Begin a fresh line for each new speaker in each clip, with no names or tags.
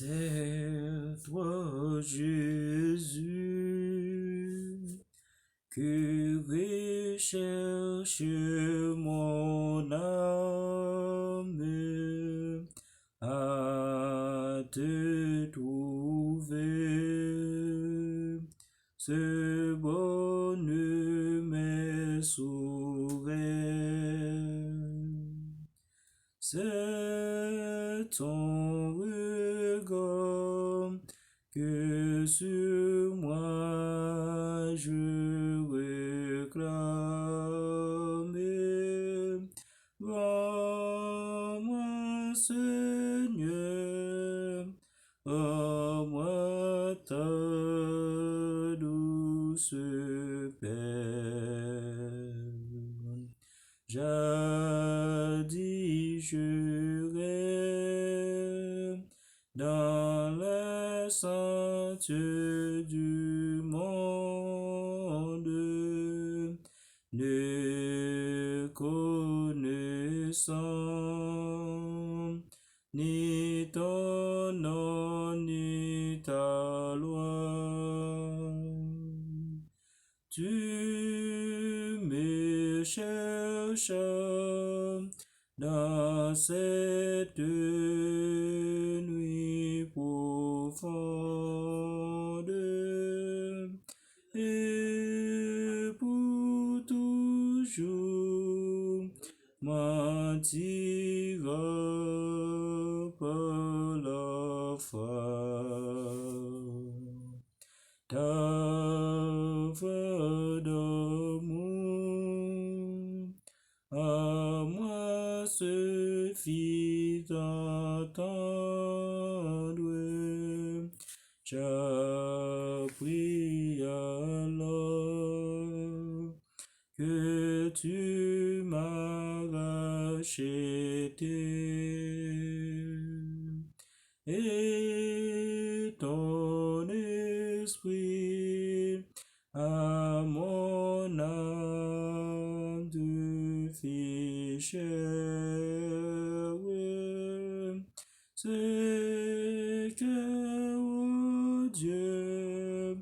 C'est toi, Jésus, que recherche mon âme à te trouver. Ce bonne me c'est ton regard que sur moi je réclame. Rends-moi, Seigneur, rends-moi ta douce paix. Jadis je rêve dans la sainte du monde, ne connaissant ni ton nom ni ta loi. Tu me cherches dans cette nuit profonde et pour toujours m'attira par la foi. Ta voix d'amour à moi suffit d'entendre. J'appris alors que tu m'as racheté et ton esprit à mon âme de fichère. C'est que, oh Dieu,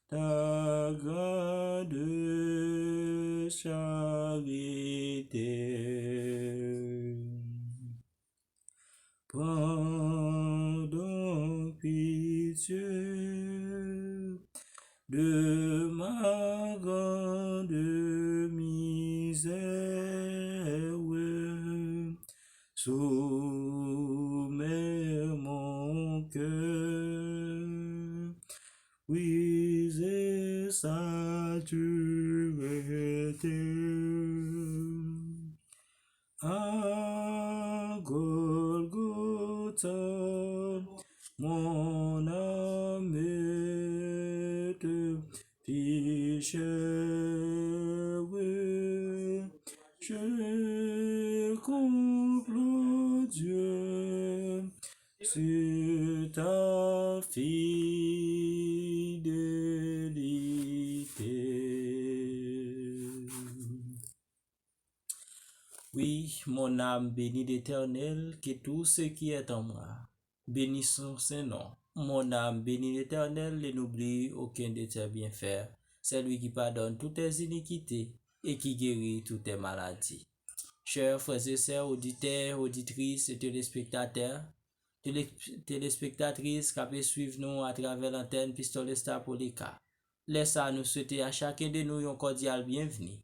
ta grande charité. Prends donc pitié de ma grande misère, soumets mon cœur, brisé saturé à Golgotha, mon âme te fichère. Je comple Dieu sur ta fidélité. Oui, mon âme bénit l'Éternel, que tout ce qui est en moi bénisse son Saint-Nom. Mon âme bénit l'Éternel et n'oublie aucun de tes bienfaits. C'est lui qui pardonne toutes tes iniquités et qui guérit toutes tes maladies. Chers frères et sœurs, auditeurs, auditrices et téléspectateurs, téléspectatrices qui peuvent suivre nous à travers l'antenne Pistolet Star Polika, laissez nous souhaiter à chacun de nous un cordial bienvenue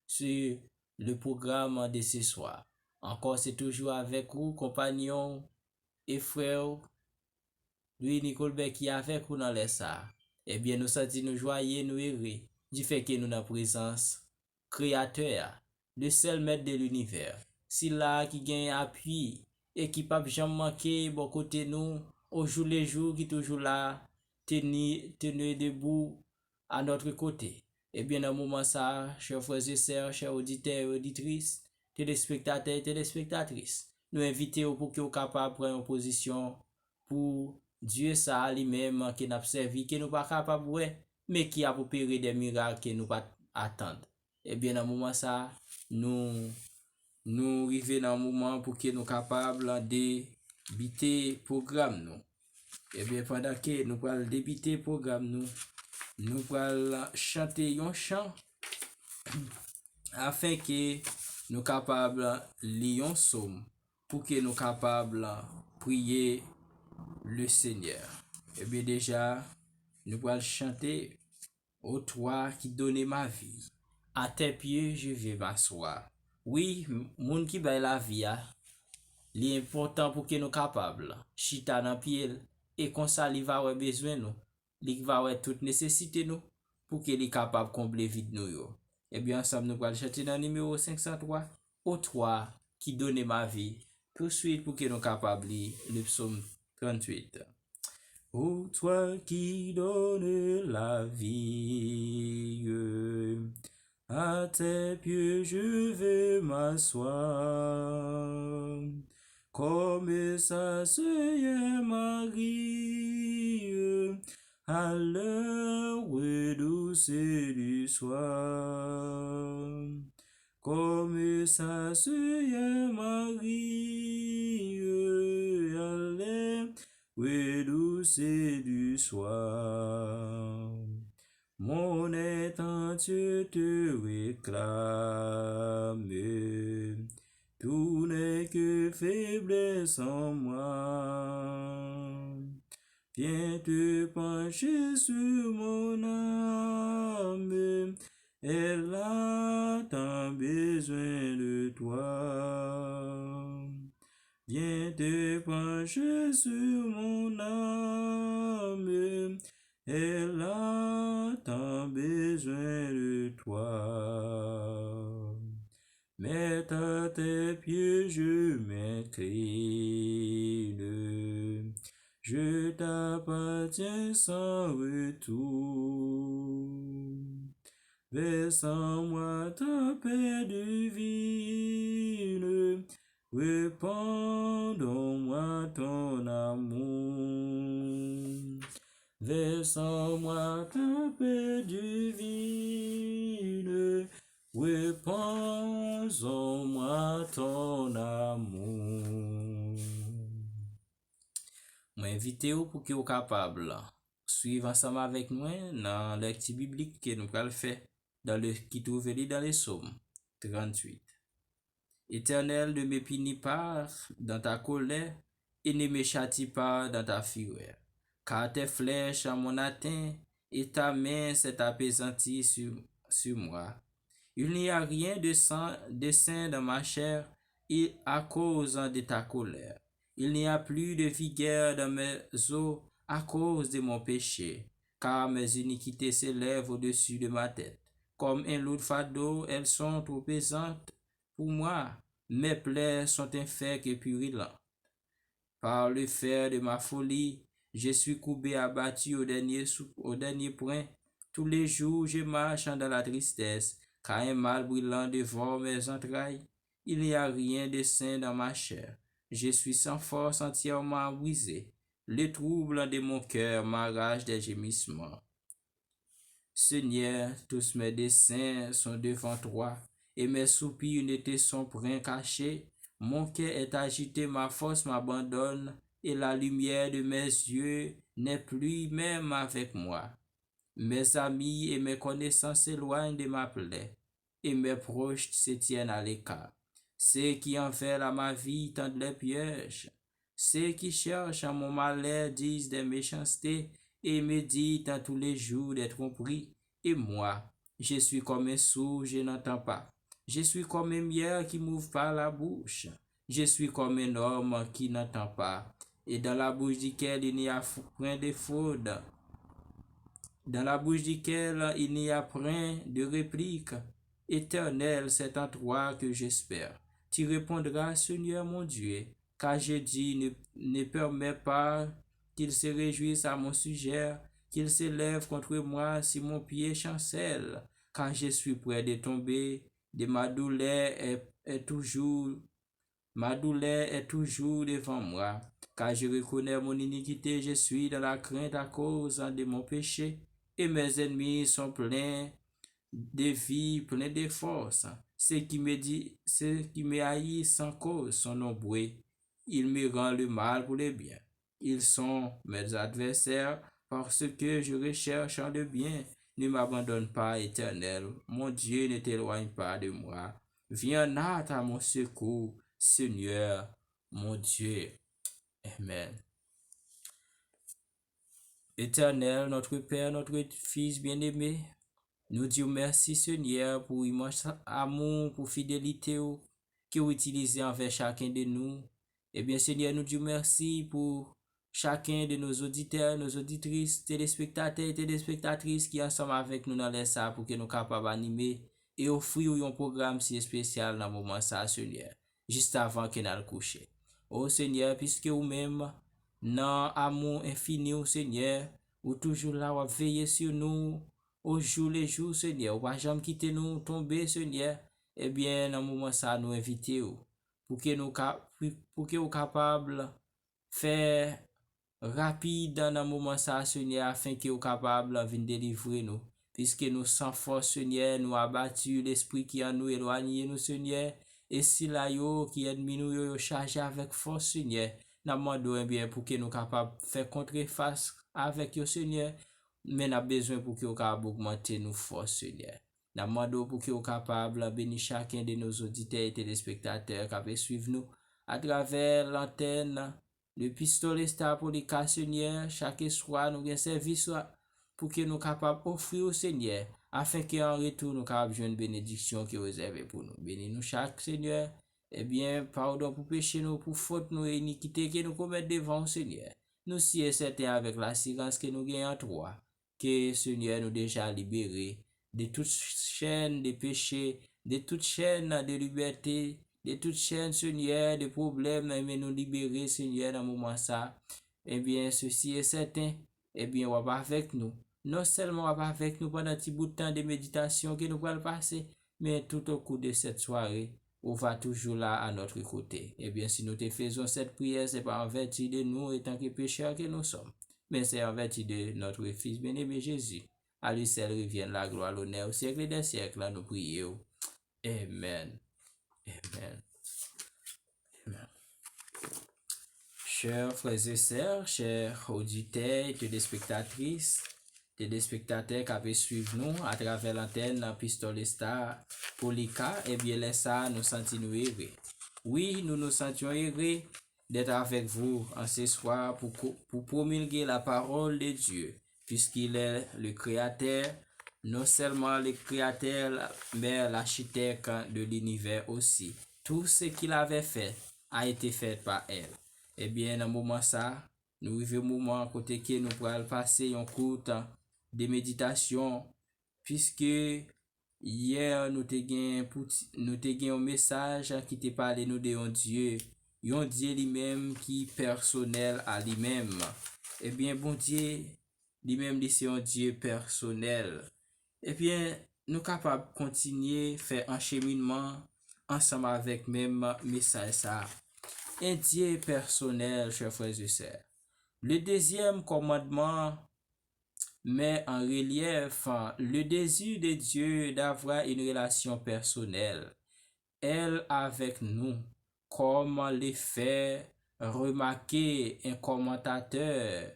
sur le programme de ce soir. Encore, c'est toujours avec vous, compagnons et frères, Louis Nicole qui est avec vous dans les salles. Eh bien, nous sentons nous joyeux, nous heureux, du fait que nous dans la présence créateur, le seul maître de l'univers. C'est là qui gagne appui et qui ne peut jamais manquer bon côté nous, au jour les jours, qui toujours là, tenir debout à notre côté. Eh bien, dans le moment ça, chers frères et sœurs, chers auditeurs et auditrices, téléspectateurs et téléspectatrices, nous invitons pour que vous capables de prendre une position pour Dieu ça lui-même qui n'a servi, qui nous pas capable mais qui a opéré des miracles que nous pas attendre. Eh bien, dans le moment ça, nous arrivons dans un moment pour que nous capables de biter programme nous. Eh bien, pendant que nous allons débuter le programme, nous allons chanter un chant afin que nous capables lire un psaume pour que nous capables prier le Seigneur. Eh bien, déjà, nous allons chanter ô toi qui donnais ma vie. À tes pieds, je vais m'asseoir. Oui, monde qui baille la vie, l'important pour que nous capables chita dans pied et comme ça il va avoir besoin nous il va avoir toute nécessité nous pour qu'il est capable de combler vide nous yo. Et bien ensemble nous allons chanter dans le numéro 503 ô toi qui donne ma vie tout de suite pour que nous capables le psaume 38. Ô toi qui donne la vie, à tes pieds je vais m'asseoir. Comme ça sœur Marie, à l'heure douce du soir. Comme ça sœur Marie, à l'heure douce du soir. Mon Dieu te réclame. Tout n'est que faiblesse en moi. Viens te pencher sur mon âme. Elle a tant besoin de toi. Viens te pencher sur mon âme. Elle a tant besoin de toi. Mets à tes pieds, je m'incline. Je t'appartiens sans retour. Verse en moi ta paix divine. Répands en moi ton amour. Verse en moi ta paix divine. Répands en moi ton amour. M'invite pour que vous capable suivre ensemble avec nous dans le lecture biblique que nous allons faire dans le qui trouve dans les psaumes 38. Éternel, ne me punis pas dans ta colère et ne me châtie pas dans ta fureur, car tes flèches à mon atteint et ta main s'est apaisantie sur moi. Il n'y a rien de sain dans ma chair et à cause de ta colère. Il n'y a plus de vigueur dans mes os à cause de mon péché, car mes iniquités s'élèvent au-dessus de ma tête. Comme un lourd fardeau, elles sont trop pesantes pour moi. Mes plaies sont infectes et purulentes. Par le fer de ma folie, je suis courbé abattu au dernier point. Tous les jours, je marche dans la tristesse, car un mal brûlant dévore mes entrailles. Il n'y a rien de sain dans ma chair. Je suis sans force, entièrement brisé. Le trouble de mon cœur m'arrache des gémissements. Seigneur, tous mes desseins sont devant toi, et mes soupirs ne te sont point cachés. Mon cœur est agité, ma force m'abandonne, et la lumière de mes yeux n'est plus même avec moi. Mes amis et mes connaissances s'éloignent de ma plaie, et mes proches se tiennent à l'écart. Ceux qui enversent à ma vie tendent les pièges. Ceux qui cherchent à mon malheur disent des méchancetés et méditent à tous les jours des tromperies. Et moi, je suis comme un sourd, je n'entends pas. Je suis comme un miel qui m'ouvre pas la bouche. Je suis comme un homme qui n'entend pas, et dans la bouche duquel il n'y a point de fraude. Dans la bouche duquel il n'y a point de réplique. Éternel, c'est en toi que j'espère. Tu répondras, Seigneur mon Dieu, car je dis, ne permets pas qu'il se réjouisse à mon sujet, qu'il s'élève contre moi si mon pied chancelle, car je suis près de tomber, de ma douleur est toujours devant moi, car je reconnais mon iniquité, je suis dans la crainte à cause de mon péché, et mes ennemis sont pleins de vie, pleins de force. Ceux qui me haïssent sans cause sont nombreux. Ils me rendent le mal pour le bien. Ils sont mes adversaires parce que je recherche le bien. Ne m'abandonne pas, Éternel. Mon Dieu, ne t'éloigne pas de moi. Viens en hâte à mon secours, Seigneur, mon Dieu. Amen. Éternel, notre Père, notre Fils bien-aimé, nous disons merci, Seigneur, pour immense amour, pour fidélité que vous utilisez envers chacun de nous. Eh bien, Seigneur, nous disons merci pour chacun de nos auditeurs, nos auditrices, téléspectateurs et téléspectatrices qui sont ensemble avec nous dans les salles pour que nous soyons capables d'animer et offrir un programme si spécial dans le moment ça, Seigneur, juste avant que nous nous coucher. Oh Seigneur, puisque vous-même, dans amour infini, au Seigneur, ou toujours là, ou veiller sur nous, au jour les jours, Seigneur, ou pas jamais quitter nous, tomber, Seigneur, eh bien, dans le moment ça, nous inviter pour que nous pour que nous capables faire rapide dans le moment ça, Seigneur, afin que nous capables de venir délivrer nous. Puisque nous sans force, Seigneur, nous abattu l'esprit qui en nous éloigné, nous, Seigneur, et si là, qui ennemi nous, yo chargé avec force, Seigneur, nous demandons bien pour que nous capables de faire contre-face avec le Seigneur, mais nous avons besoin pour que nous capables augmenter nos forces, Seigneur. Nous demandons pour que nous capables de bénir chacun de nos auditeurs et téléspectateurs qui peuvent suivre nous à travers l'antenne, le pistolet star pour les cas, Seigneur, chaque soir, nous avons service pour que nous capables d'offrir au Seigneur, afin qu'en retour, nous capables de jouer une bénédiction qui est réservée pour nous. Bénis-nous chaque, Seigneur. Eh bien, pardon pour péché nous, pour faute nous et iniquité que nous commettons devant, Seigneur. Nous sommes certains avec l'assurance que nous gagnons en toi, que Seigneur nous déjà libérés de toute chaîne de péché, de toute chaîne de liberté, de toute chaîne, Seigneur, de problèmes, mais nous libérer, Seigneur, dans le moment ça. Eh bien, ceci est certain. Eh bien, on va avec nous. Non seulement on va avec nous pendant un petit bout de temps de méditation que nous allons passer, mais tout au cours de cette soirée, on va toujours là à notre côté. Eh bien, si nous te faisons cette prière, ce n'est pas en vertu de nous étant que pécheurs que nous sommes, mais c'est en vertu de notre Fils bien-aimé Jésus. À lui seul revienne la gloire, l'honneur au siècle des siècles, là nous prions. Amen. Amen. Amen. Chers frères et sœurs, chers auditeurs et téléspectatrices, téléspectateurs qui avaient suivi nous à travers l'antenne Pistolet Star Polika, eh bien, les ça, nous sentons nous heureux. Oui, nous nous sentions heureux d'être avec vous en ce soir pour promulguer la parole de Dieu, puisqu'il est le Créateur, non seulement le Créateur, mais l'architecte de l'univers aussi. Tout ce qu'il avait fait a été fait par elle. Eh bien, dans le moment ça, nous vivons un moment côté que nous pourrons passer un court temps de méditation, puisque hier nous avons un message qui te parlé nous de un Dieu lui-même qui personnel à lui-même. Eh bien, bon Dieu, lui-même, c'est un Dieu personnel. Eh bien, nous sommes capables de continuer à faire un cheminement ensemble avec même message ça. Un Dieu personnel, chers frères et sœurs. Le deuxième commandement met en relief le désir de Dieu d'avoir une relation personnelle, elle avec nous, comme le fait remarquer un commentateur.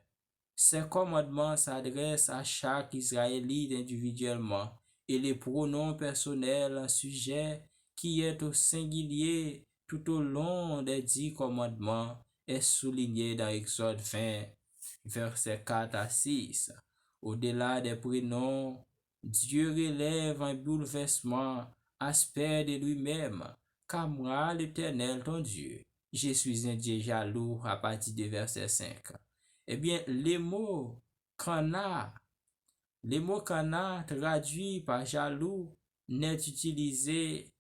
Ces commandements s'adressent à chaque Israélite individuellement et les pronoms personnels un sujet qui est au singulier tout au long des 10 commandements est souligné dans Exode 20, versets 4 à 6. Au-delà des prénoms, Dieu relève un bouleversement, aspect de lui-même. Car moi, l'Éternel, ton Dieu, je suis un Dieu jaloux à partir du verset 5. Eh bien, les mots kana traduit par jaloux n'est utilisé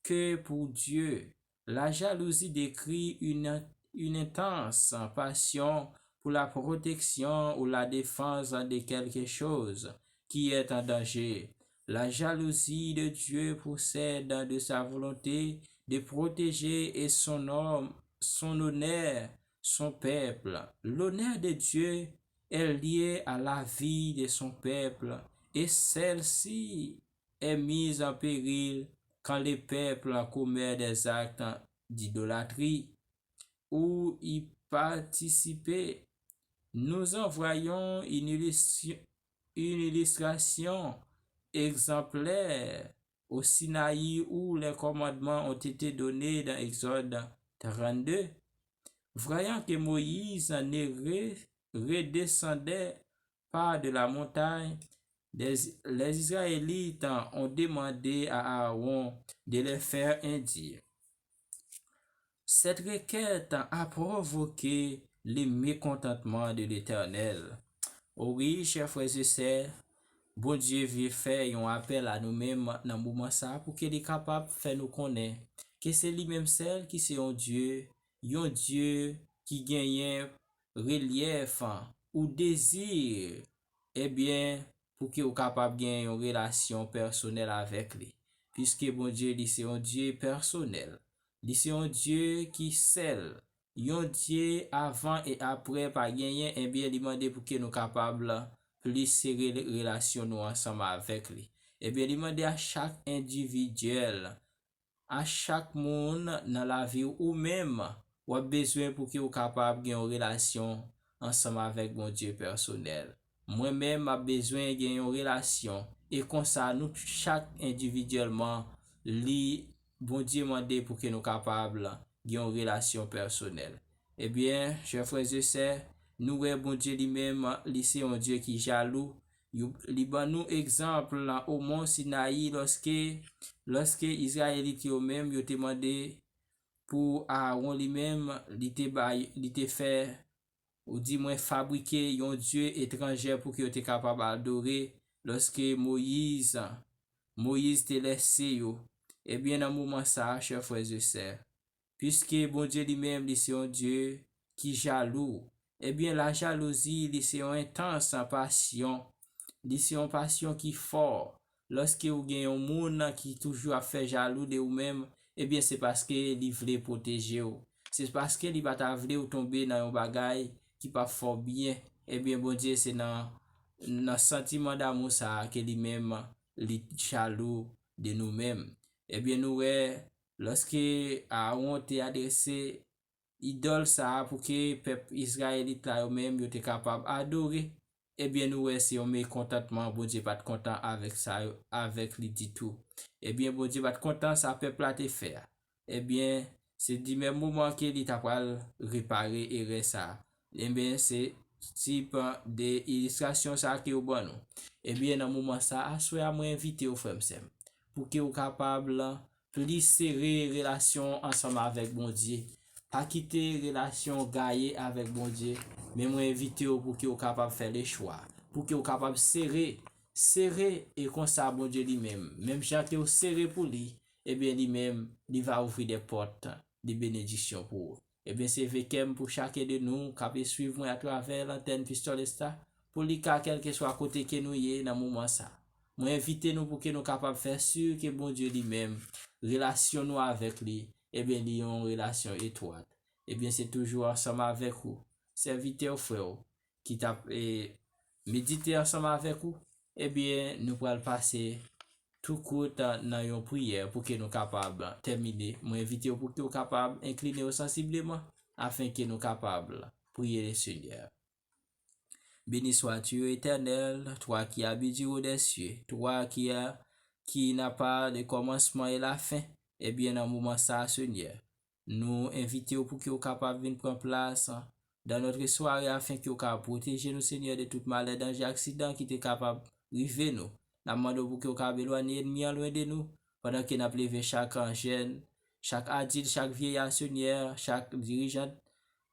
que pour Dieu. La jalousie décrit une intense passion pour la protection ou la défense de quelque chose qui est en danger. La jalousie de Dieu procède de sa volonté de protéger et son honneur, son peuple. L'honneur de Dieu est lié à la vie de son peuple et celle-ci est mise en péril quand le peuple commet des actes d'idolâtrie ou y participer Nous en voyons une illustration exemplaire au Sinaï où les commandements ont été donnés dans Exode 32. Voyant que Moïse ne redescendait pas de la montagne, les Israélites ont demandé à Aaron de les faire indire. Cette requête a provoqué le mécontentement de l'Éternel. Oui, chers frères et sœurs, bon Dieu veut faire un appel à nous-mêmes dans le moment ça pour qu'il est capable de faire nous connaître que c'est lui-même seul qui c'est un Dieu qui gagne relief ou désir, eh bien, pour qu'il soit capable de gagner une relation personnelle avec lui. Puisque bon Dieu, c'est un Dieu personnel. C'est un Dieu qui seul. Un Dieu avant et après pas gagner, eh bien, il demande pour qu'il nous capable plus serrer les relations nous ensemble avec lui. Eh bien, il demande à chaque individuel, à chaque monde dans la vie ou même ou a besoin pour qu'il soit capable de gagner une relation ensemble avec mon Dieu personnel. Moi-même, a besoin de gagner une relation et comme ça, nous, chaque individuellement, li bon Dieu demande pour que nous capables de gagner une relation personnelle. Eh bien, chers frères et sœurs, nous voyons bon Dieu lui-même, c'est un Dieu qui est jaloux. Il ban nous exemple au mont Sinaï lorsque Israélite yo même yo demandé pour Aaron lui-même il te fait ou dit moi fabriquer un dieu étranger pour que te capable adorer lorsque Moïse te laissé yo. Eh bien dans moment ça, chers frères et sœurs, puisque bon Dieu lui-même c'est un Dieu qui jaloux, eh bien la jalousie c'est une intense passion. C'est une passion qui est forte. Lorsque vous avez un monde qui toujours a fait jaloux de vous-même, eh bien c'est parce que il veut protéger vous. C'est parce que il va t'avoir tomber dans un bagage qui pas fort bien. Eh bien bon Dieu c'est dans sentiment d'amour ça que lui-même il jaloux de nous-mêmes. Eh bien nous lorsque Aaron t'a adressé idole ça pour que peuple israélite là eux-mêmes était capable d'adorer. Eh bien nous c'est un mécontentement, bon Dieu pas content avec ça, avec lui dit tout. Eh bien bon Dieu pas content ça peuple là te faire. Eh bien c'est du même moment que il t'a pas réparer et ça. Eh bien c'est type de illustration ça qui est bon nous. Eh bien dans moment ça, à moi inviter au frère pour que vous capable plus serrer relation ensemble avec bon Dieu. Pas quitter relation gaillée avec bon Dieu, mais moi inviter pour que vous capable faire les choix, pour que vous capable serrer et comme ça bon Dieu lui-même, même chaque vous serrer pour lui, et bien lui-même, il va ouvrir des portes de bénédiction pour vous. Et bien c'est vécu pour chacun de nous qui suivre moi à travers l'antenne Pistolesta pour lui quel que soit côté que nous y est dans moment ça. Moi inviter nous pour que nous capable faire sûr que bon Dieu lui-même relation nous avec lui et bien il y a une relation étroite. Et bien c'est toujours ensemble avec vous, serviteur frère qui t'a méditer ensemble avec vous. Et bien nous pourrons passer tout court dans une prière pour que nous capables terminer. Moi inviter pour que nous capables incliner sensiblement afin que nous capables prier le Seigneur. Béni sois-tu, Éternel, toi qui habites au des cieux, toi qui n'a pas de commencement et la fin. Eh bien, dans le moment ça, Seigneur, nous invitons pour que vous capable de prendre place dans notre soirée afin que vous capable protéger nous, Seigneur, de toute maladie, danger, accident qui est capable de river nous. Nous demandons pour que vous capable éloigner l'ennemi loin de nous, pendant que nous levé chaque jeune, chaque adulte, chaque vieillard, Seigneur, chaque dirigeant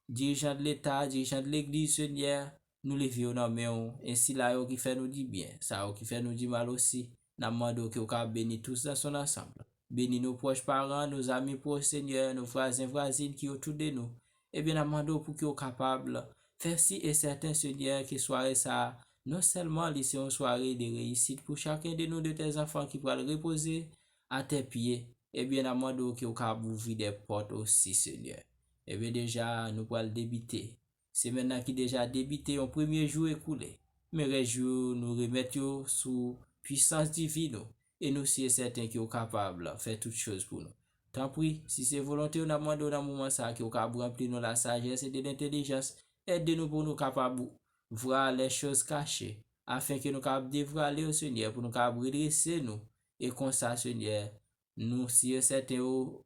de l'État, dirigeant de l'Église, Seigneur, nous les vions dans main, ainsi là qui fait nous dire bien, ça qui fait nous dire mal aussi. Nous demandons que vous bénisse tous dans son ensemble. Bénis nos proches parents, nos amis proches, Seigneur, nos voisins, voisines qui sont autour de nous. Et bien, nous demandons pour que vous capable faire si et certain, Seigneur, que soirée ça, non seulement laisser une soirée de réussite pour chacun de nous, de tes enfants qui pourraient reposer à tes pieds. Et bien, nous demandons que vous capable ouvrir des portes aussi, Seigneur. Et bien déjà, nous pourrons débiter. C'est maintenant qui déjà débité un premier jour écoulé. Mais les jours nous remettons sous puissance divine et nous sommes certains qui sont capables de faire toutes choses pour nous. Tant pis, si c'est volonté, on a demandé dans le moment ça, qui est capable de remplir nous la sagesse et de l'intelligence Aidez-nous pour nous capables voir les choses cachées, afin que nous capables de voir au Seigneur, pour nous capables redresser nous. Et comme ça, Seigneur, nous, si c'est au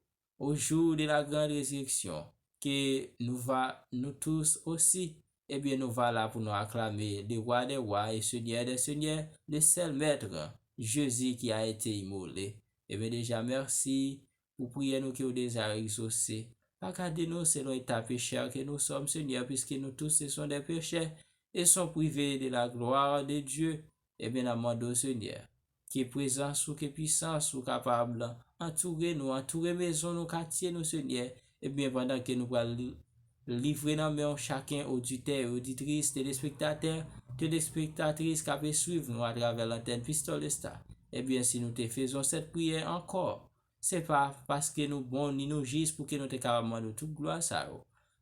jour de la grande résurrection, que nous tous aussi, eh bien, nous va là pour nous acclamer le roi des rois et Seigneur des seigneurs, le seul maître, Jésus qui a été immolé. Eh bien, déjà, merci pour prier nous qui au désir exaucé. Regardez-nous selon l'état pécheur que nous sommes, Seigneur, puisque nous tous ce sont des pécheurs et sont privés de la gloire de Dieu. Eh bien, amendons, Seigneur, qui est présent sous qui est puissant, sous capable, entourer nous, entourer maison, nous, quartier, nous, Seigneur. Eh bien, pendant que nous allons livrer dans main chacun auditeur, auditrice, téléspectateur, téléspectatrice qui peut suivre nous à travers l'antenne Pistole Star. Eh bien, si nous te faisons cette prière encore, c'est pas parce que nous bons ni nous juste pour que nous te capables de toute gloire ça,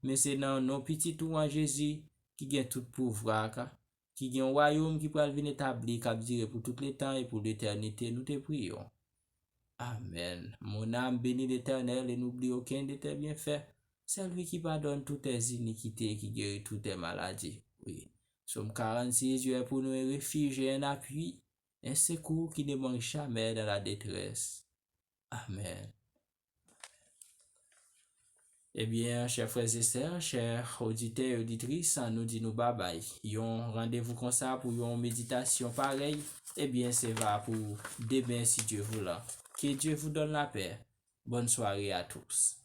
mais c'est dans nos petits tours en Jésus qui gagne tout pouvoir, qui gagne un royaume qui peut venir établir, qui durer pour tout le temps et pour l'éternité. Nous te prions. Amen. Mon âme bénit l'Éternel et n'oublie aucun de tes bienfaits. C'est lui qui pardonne toutes tes iniquités et qui guérit toutes tes maladies. Oui. Somme 46, Dieu est pour nous un refuge et un appui, un secours qui ne manque jamais dans la détresse. Amen. Eh bien, chers frères et sœurs, chers auditeurs et auditrices, nous disons bye bye. Yon rendez-vous comme ça pour une méditation pareille. Eh bien, c'est va pour demain si Dieu veut là. Que Dieu vous donne la paix. Bonne soirée à tous.